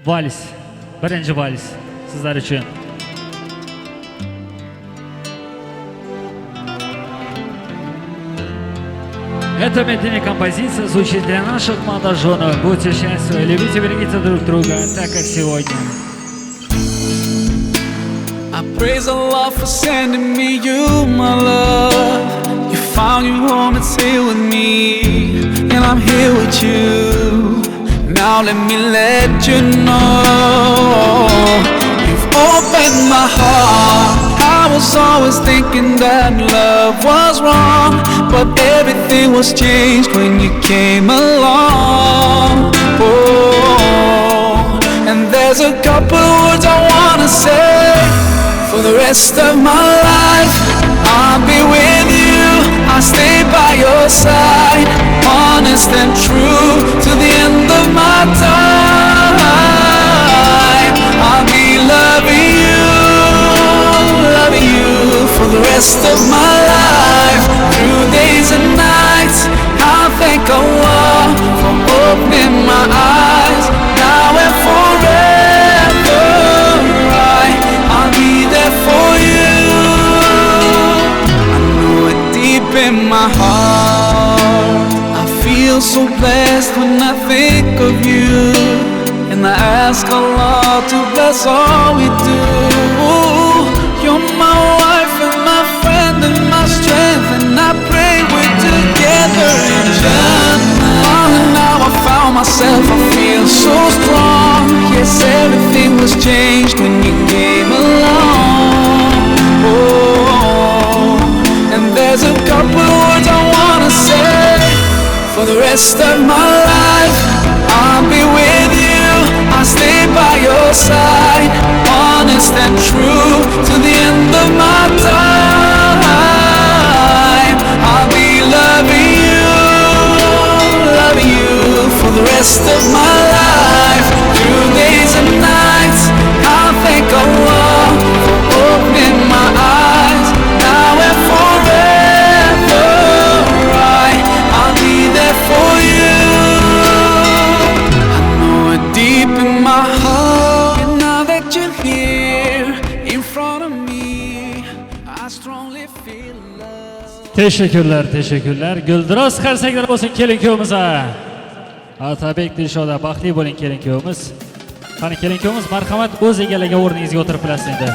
Vals. Birinci vals. Sizler için. Это медленная композиция звучит для наших молодоженов. Будьте счастливы, любите, берегите друг друга, так как сегодня. I praise Allah for sending me you, my love. You found your home, it's here with me, and I'm here with you. Now let me let you know, you've opened my heart. I was always thinking that love was wrong, but everything was changed when you came along. Oh, and there's a couple words I wanna say. For the rest of my life, I'll be with you. I'll stay by your side, honest and true to the end of my time. I'll be loving you for the rest of my life. Through days and nights, I'll thank Allah for opening my eyes. Now and forever, I'll be there for you. I know it deep in my heart. I feel so blessed when I think of you, and I ask Allah to bless all we do. You're my wife and my friend and my strength, and I pray we're together in Jannah. And now I found myself, I feel so strong. Yes, everything was changed when you came along. Oh, and there's a couple words I wanna say. For the rest of my life, I'll be with you. I'll stay by your side, honest and true to the end of my time. I'll be loving you for the rest of my life. Through days and nights, I'll thank Allah for opening my eyes. Now and forever, I'll be there for you. I know it deep in my heart. And now that you're here in front of me, I strongly feel love. Teşekkürler, teşekkürler. Güldüroz qarsaklar olsun kelin kuyovimize. ATABEK DİLŞODA, baxtli bo'ling kelin kuyovimiz. Qani kelin kuyovimiz, marhamat o'z egallagan o'rningizga o'tirib bilasiz endi.